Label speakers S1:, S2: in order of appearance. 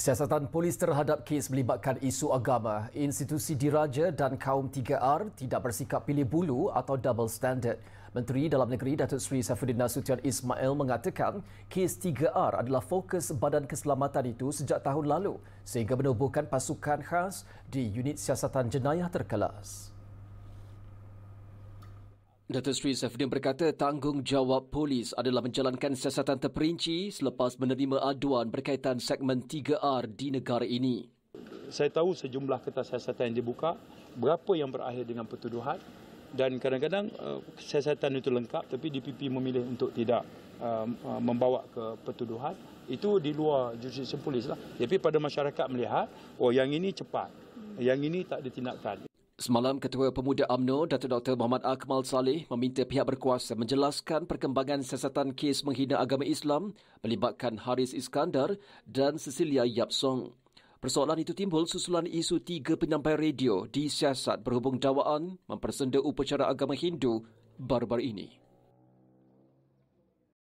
S1: Siasatan polis terhadap kes melibatkan isu agama, institusi diraja dan kaum 3R tidak bersikap pilih bulu atau double standard. Menteri Dalam Negeri Datuk Seri Saifuddin Nasution Ismail mengatakan kes 3R adalah fokus Badan Keselamatan itu sejak tahun lalu sehingga menubuhkan pasukan khas di unit siasatan jenayah terkelas. Datuk Seri Saifuddin berkata tanggungjawab polis adalah menjalankan siasatan terperinci selepas menerima aduan berkaitan segmen 3R di negara ini.
S2: Saya tahu sejumlah kertas siasatan yang dibuka, berapa yang berakhir dengan pertuduhan dan kadang-kadang siasatan itu lengkap tapi DPP memilih untuk tidak membawa ke pertuduhan. Itu di luar jurisdiksi polis lah. Tapi pada masyarakat melihat, yang ini cepat, yang ini tak ditindakan.
S1: Semalam, Ketua Pemuda UMNO, Datuk Dr. Muhammad Akmal Saleh meminta pihak berkuasa menjelaskan perkembangan siasatan kes menghina agama Islam melibatkan Haris Iskandar dan Cecilia Yapsong. Persoalan itu timbul susulan isu 3 penyampai radio disiasat berhubung dakwaan mempersenda upacara agama Hindu baru-baru ini.